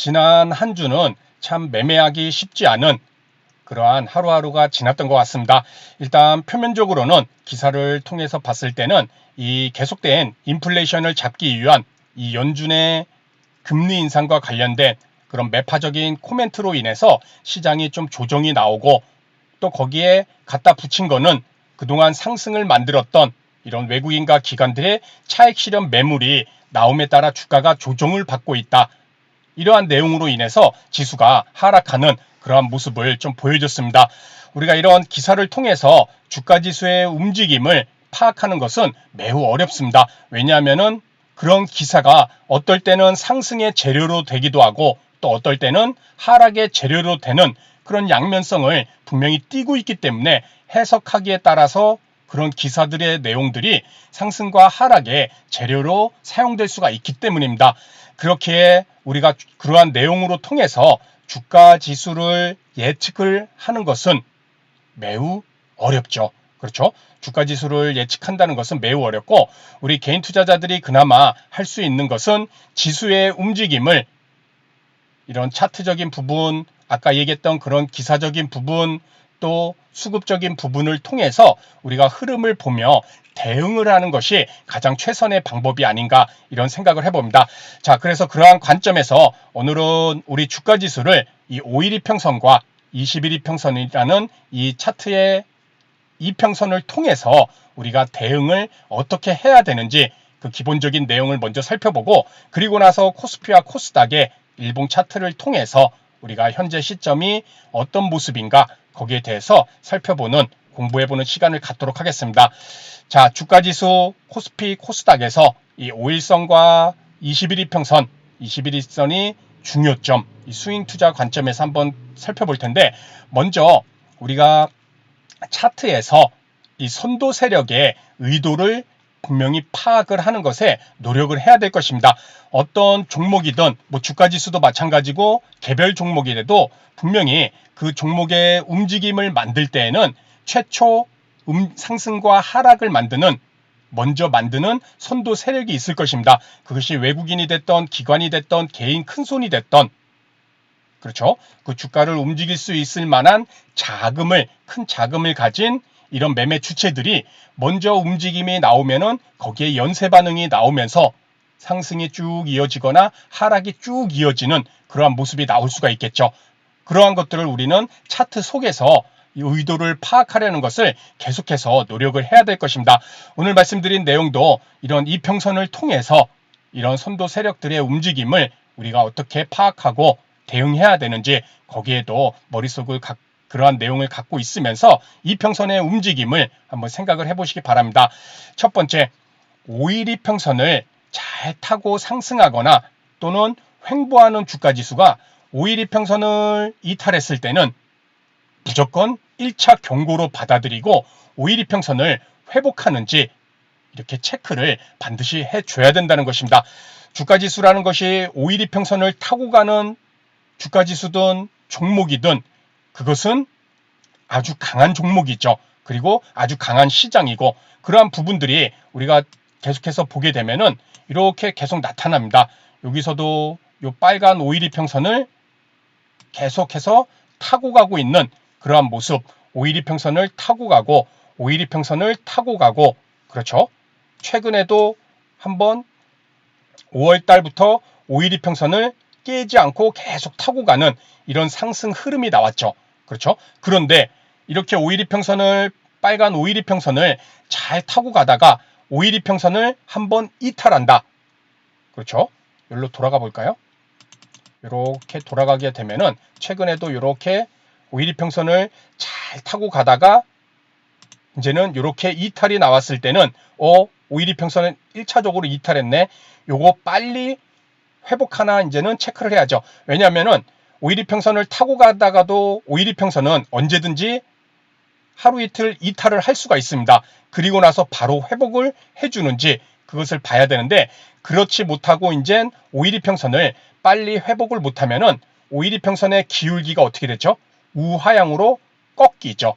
지난 한 주는 참 매매하기 쉽지 않은 그러한 하루하루가 지났던 것 같습니다. 일단 표면적으로는 기사를 통해서 봤을 때는 이 계속된 인플레이션을 잡기 위한 이 연준의 금리 인상과 관련된 그런 매파적인 코멘트로 인해서 시장이 좀 조정이 나오고, 또 거기에 갖다 붙인 거는 그동안 상승을 만들었던 이런 외국인과 기관들의 차익 실현 매물이 나옴에 따라 주가가 조정을 받고 있다. 이러한 내용으로 인해서 지수가 하락하는 그러한 모습을 좀 보여줬습니다. 우리가 이런 기사를 통해서 주가 지수의 움직임을 파악하는 것은 매우 어렵습니다. 왜냐하면은 그런 기사가 어떨 때는 상승의 재료로 되기도 하고, 또 어떨 때는 하락의 재료로 되는 그런 양면성을 분명히 띠고 있기 때문에 해석하기에 따라서 그런 기사들의 내용들이 상승과 하락의 재료로 사용될 수가 있기 때문입니다. 그렇게 우리가 그러한 내용으로 통해서 주가 지수를 예측을 하는 것은 매우 어렵죠. 그렇죠? 주가 지수를 예측한다는 것은 매우 어렵고, 우리 개인 투자자들이 그나마 할 수 있는 것은 지수의 움직임을 이런 차트적인 부분, 아까 얘기했던 그런 기사적인 부분, 또 수급적인 부분을 통해서 우리가 흐름을 보며 대응을 하는 것이 가장 최선의 방법이 아닌가, 이런 생각을 해봅니다. 자, 그래서 그러한 관점에서 오늘은 우리 주가 지수를 이 5일 이평선과 21 이평선이라는 이 차트의 이평선을 통해서 우리가 대응을 어떻게 해야 되는지 그 기본적인 내용을 먼저 살펴보고, 그리고 나서 코스피와 코스닥의 일봉 차트를 통해서 우리가 현재 시점이 어떤 모습인가, 거기에 대해서 살펴보는, 공부해보는 시간을 갖도록 하겠습니다. 자, 주가지수 코스피 코스닥에서 이 5일선과 21이평선, 21일선이 중요점, 이 스윙 투자 관점에서 한번 살펴볼 텐데, 먼저 우리가 차트에서 이 선도 세력의 의도를 분명히 파악을 하는 것에 노력을 해야 될 것입니다. 어떤 종목이든 뭐 주가지수도 마찬가지고 개별 종목이라도 분명히 그 종목의 움직임을 만들 때에는 최초 상승과 하락을 먼저 만드는 선도 세력이 있을 것입니다. 그것이 외국인이 됐던 기관이 됐던 개인 큰손이 됐던, 그렇죠? 그 주가를 움직일 수 있을 만한 큰 자금을 가진 이런 매매 주체들이 먼저 움직임이 나오면은 거기에 연쇄 반응이 나오면서 상승이 쭉 이어지거나 하락이 쭉 이어지는 그러한 모습이 나올 수가 있겠죠. 그러한 것들을 우리는 차트 속에서 이 의도를 파악하려는 것을 계속해서 노력을 해야 될 것입니다. 오늘 말씀드린 내용도 이런 이평선을 통해서 이런 선도 세력들의 움직임을 우리가 어떻게 파악하고 대응해야 되는지, 거기에도 머릿속을 그러한 내용을 갖고 있으면서 이평선의 움직임을 한번 생각을 해보시기 바랍니다. 첫 번째, 5일 이평선을 잘 타고 상승하거나 또는 횡보하는 주가지수가 5일 이평선을 이탈했을 때는 무조건 1차 경고로 받아들이고 5일 이평선을 회복하는지 이렇게 체크를 반드시 해줘야 된다는 것입니다. 주가지수라는 것이 5일 이평선을 타고 가는 주가지수든 종목이든 그것은 아주 강한 종목이죠. 그리고 아주 강한 시장이고, 그러한 부분들이 우리가 계속해서 보게 되면은 이렇게 계속 나타납니다. 여기서도 이 빨간 5일 이평선을 계속해서 타고 가고 있는 그러한 모습, 5일 이평선을 타고 가고 5일 이평선을 타고 가고, 그렇죠? 최근에도 한번 5월 달부터 5일 이평선을 깨지 않고 계속 타고 가는 이런 상승 흐름이 나왔죠. 그렇죠? 그런데 이렇게 5일 이평선을, 빨간 5일 이평선을 잘 타고 가다가 5일 이평선을 한번 이탈한다. 그렇죠? 여기로 돌아가 볼까요? 이렇게 돌아가게 되면은 최근에도 이렇게 5일 이평선을 잘 타고 가다가 이제는 이렇게 이탈이 나왔을 때는 5일 이평선은 1차적으로 이탈했네. 요거 빨리 회복하나 이제는 체크를 해야죠. 왜냐하면은 5일 이평선을 타고 가다가도 5일 이평선은 언제든지 하루 이틀 이탈을 할 수가 있습니다. 그리고 나서 바로 회복을 해주는지 그것을 봐야 되는데, 그렇지 못하고 이제 5일 이평선을 빨리 회복을 못하면은 5일 이평선의 기울기가 어떻게 되죠? 우하향으로 꺾이죠.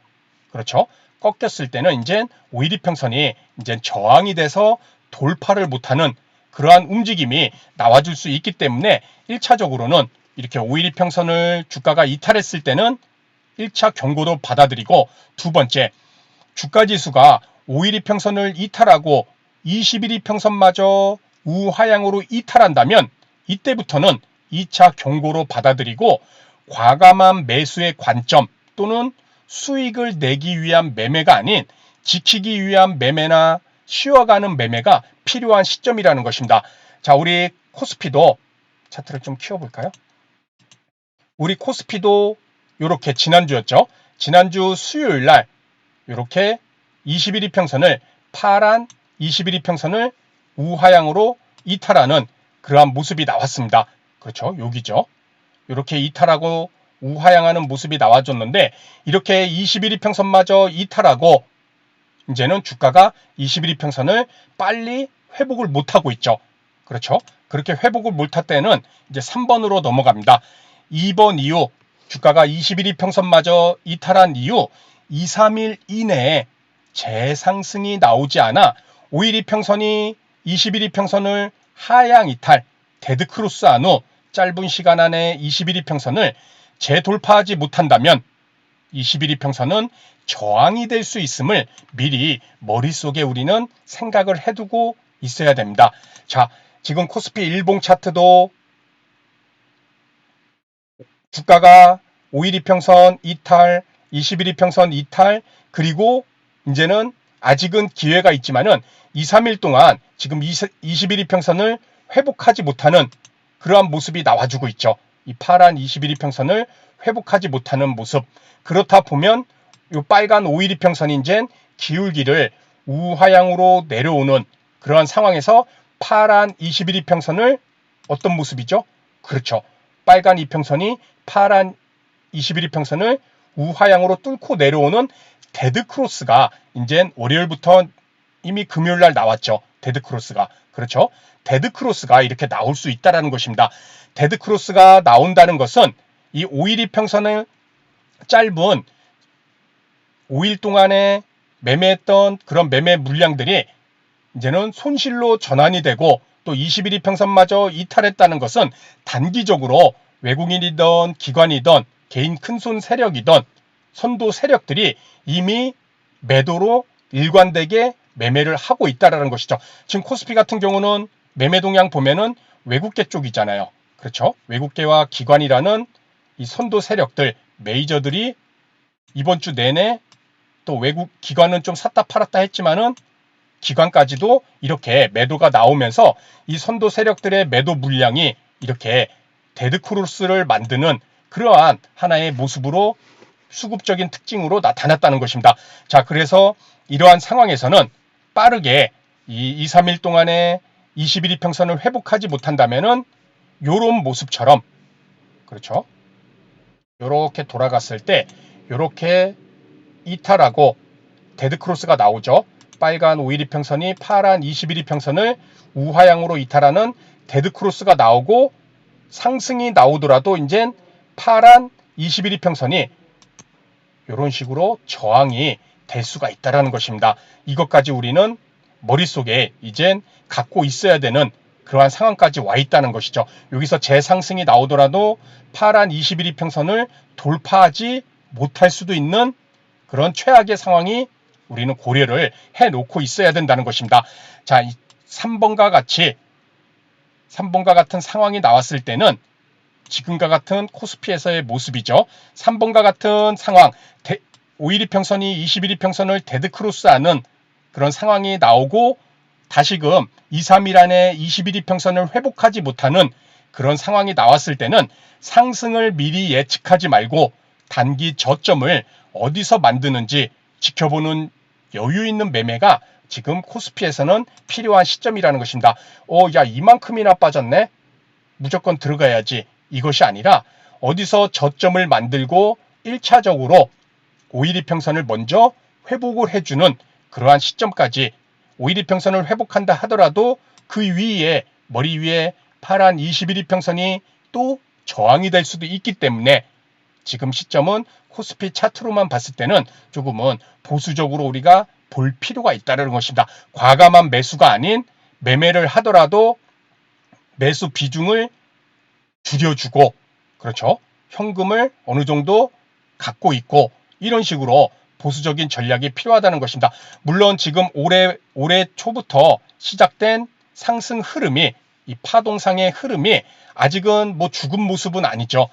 그렇죠? 꺾였을 때는 이제 5일 이평선이 이제 저항이 돼서 돌파를 못하는 그러한 움직임이 나와줄 수 있기 때문에 1차적으로는 이렇게 5일2평선을 주가가 이탈했을 때는 1차 경고로 받아들이고, 두 번째, 주가지수가 5일2평선을 이탈하고 21일평선마저 우하향으로 이탈한다면 이때부터는 2차 경고로 받아들이고, 과감한 매수의 관점 또는 수익을 내기 위한 매매가 아닌 지키기 위한 매매나 쉬어가는 매매가 필요한 시점이라는 것입니다. 자, 우리 코스피도 차트를 좀 키워볼까요? 우리 코스피도 이렇게 지난주였죠. 지난주 수요일 날 이렇게 21일평선을 파란 21일평선을 우하향으로 이탈하는 그러한 모습이 나왔습니다. 그렇죠. 여기죠. 이렇게 이탈하고 우하향하는 모습이 나와줬는데, 이렇게 21일평선마저 이탈하고 이제는 주가가 21일평선을 빨리 회복을 못하고 있죠. 그렇죠. 그렇게 회복을 못할 때는 이제 3번으로 넘어갑니다. 2번 이후 주가가 21일평선마저 이탈한 이후 2, 3일 이내에 재상승이 나오지 않아 5일2평선이 21일평선을 하향 이탈, 데드크로스한 후 짧은 시간 안에 21일평선을 재돌파하지 못한다면 21일평선은 저항이 될 수 있음을 미리 머릿속에 우리는 생각을 해두고 있어야 됩니다. 자, 지금 코스피 일봉 차트도 주가가 5일2평선 이탈, 21일평선 이탈, 그리고 이제는 아직은 기회가 있지만은 2, 3일 동안 지금 21일평선을 회복하지 못하는 그러한 모습이 나와주고 있죠. 이 파란 21일평선을 회복하지 못하는 모습. 그렇다 보면 이 빨간 5일2평선이 이제 기울기를 우하향으로 내려오는 그러한 상황에서 파란 21일평선을 어떤 모습이죠? 그렇죠. 빨간 이평선이 파란 21일평선을 우하향으로 뚫고 내려오는 데드크로스가 이제 월요일부터 이미 금요일날 나왔죠. 데드크로스가. 그렇죠. 데드크로스가 이렇게 나올 수 있다는 것입니다. 데드크로스가 나온다는 것은 이 5일2평선을 짧은 5일 동안에 매매했던 그런 매매 물량들이 이제는 손실로 전환이 되고, 또 21일평선마저 이탈했다는 것은 단기적으로 외국인이든 기관이든 개인 큰손 세력이든 선도 세력들이 이미 매도로 일관되게 매매를 하고 있다는 것이죠. 지금 코스피 같은 경우는 매매 동향 보면은 외국계 쪽이잖아요. 그렇죠? 외국계와 기관이라는 이 선도 세력들, 메이저들이 이번 주 내내, 또 외국 기관은 좀 샀다 팔았다 했지만은 기관까지도 이렇게 매도가 나오면서 이 선도 세력들의 매도 물량이 이렇게 데드크로스를 만드는 그러한 하나의 모습으로, 수급적인 특징으로 나타났다는 것입니다. 자, 그래서 이러한 상황에서는 빠르게 이 2, 3일 동안에 21일평선을 회복하지 못한다면은 요런 모습처럼, 그렇죠? 요렇게 돌아갔을 때 요렇게 이탈하고 데드크로스가 나오죠. 빨간 5일2평선이 파란 21일평선을 우하향으로 이탈하는 데드크로스가 나오고, 상승이 나오더라도 이제 파란 21일평선이 이런 식으로 저항이 될 수가 있다는 것입니다. 이것까지 우리는 머릿속에 이젠 갖고 있어야 되는 그러한 상황까지 와 있다는 것이죠. 여기서 재상승이 나오더라도 파란 21일평선을 돌파하지 못할 수도 있는 그런 최악의 상황이 우리는 고려를 해놓고 있어야 된다는 것입니다. 자, 3번과 같은 상황이 나왔을 때는 지금과 같은 코스피에서의 모습이죠. 3번과 같은 상황, 5일2평선이 21일평선을 데드크로스하는 그런 상황이 나오고, 다시금 2, 3일 안에 21일평선을 회복하지 못하는 그런 상황이 나왔을 때는 상승을 미리 예측하지 말고 단기 저점을 어디서 만드는지 지켜보는 여유 있는 매매가 지금 코스피에서는 필요한 시점이라는 것입니다. 야, 이만큼이나 빠졌네? 무조건 들어가야지. 이것이 아니라 어디서 저점을 만들고 1차적으로 5일2평선을 먼저 회복을 해주는 그러한 시점까지, 5일2평선을 회복한다 하더라도 그 위에, 머리 위에 파란 21일평선이 또 저항이 될 수도 있기 때문에 지금 시점은 코스피 차트로만 봤을 때는 조금은 보수적으로 우리가 볼 필요가 있다는 것입니다. 과감한 매수가 아닌, 매매를 하더라도 매수 비중을 줄여주고 그렇죠. 현금을 어느 정도 갖고 있고 이런 식으로 보수적인 전략이 필요하다는 것입니다. 물론 지금 올해 초부터 시작된 상승 흐름이 이 파동상의 흐름이 아직은 뭐 죽은 모습은 아니죠.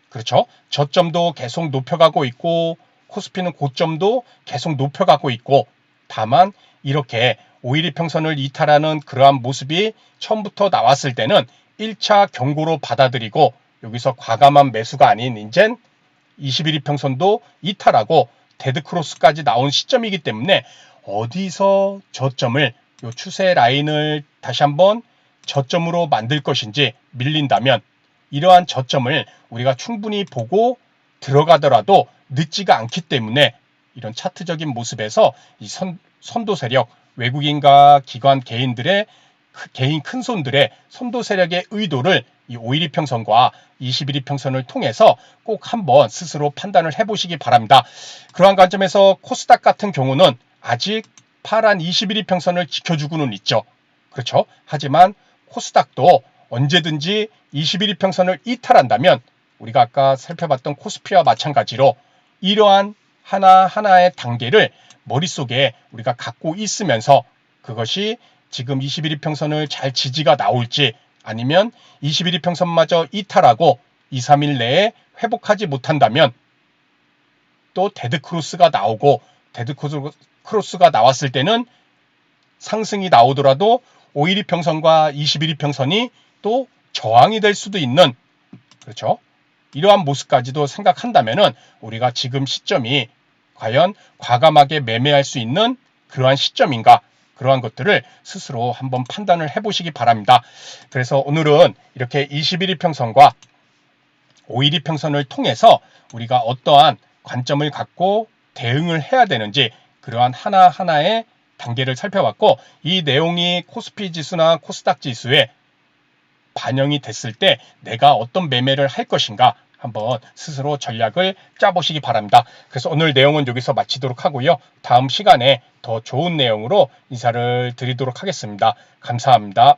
그렇죠. 저점도 계속 높여가고 있고 코스피는 고점도 계속 높여가고 있고 다만 이렇게 5일이평선을 이탈하는 그러한 모습이 처음부터 나왔을 때는 1차 경고로 받아들이고 여기서 과감한 매수가 아닌 이젠 21이평선도 이탈하고 데드크로스까지 나온 시점이기 때문에 어디서 저점을 요 추세 라인을 다시 한번 저점으로 만들 것인지 밀린다면 이러한 저점을 우리가 충분히 보고 들어가더라도 늦지가 않기 때문에 이런 차트적인 모습에서 이 선도 세력, 외국인과 기관 개인들의 개인 큰손들의 선도 세력의 의도를 이 5일이평선과 21이평선을 통해서 꼭 한번 스스로 판단을 해보시기 바랍니다. 그러한 관점에서 코스닥 같은 경우는 아직 파란 21이평선을 지켜주고는 있죠. 그렇죠? 하지만 코스닥도 언제든지 21이평선을 이탈한다면 우리가 아까 살펴봤던 코스피와 마찬가지로 이러한 하나하나의 단계를 머릿속에 우리가 갖고 있으면서 그것이 지금 21이평선을 잘 지지가 나올지 아니면 21이평선마저 이탈하고 2, 3일 내에 회복하지 못한다면 또 데드크로스가 나오고 데드크로스가 나왔을 때는 상승이 나오더라도 5일이평선과 21이평선이 또 저항이 될 수도 있는 그렇죠. 이러한 모습까지도 생각한다면은 우리가 지금 시점이 과연 과감하게 매매할 수 있는 그러한 시점인가 그러한 것들을 스스로 한번 판단을 해보시기 바랍니다. 그래서 오늘은 이렇게 21이평선과 5일이평선을 통해서 우리가 어떠한 관점을 갖고 대응을 해야 되는지 그러한 하나하나의 단계를 살펴봤고 이 내용이 코스피 지수나 코스닥 지수에 반영이 됐을 때 내가 어떤 매매를 할 것인가 한번 스스로 전략을 짜보시기 바랍니다. 그래서 오늘 내용은 여기서 마치도록 하고요. 다음 시간에 더 좋은 내용으로 인사를 드리도록 하겠습니다. 감사합니다.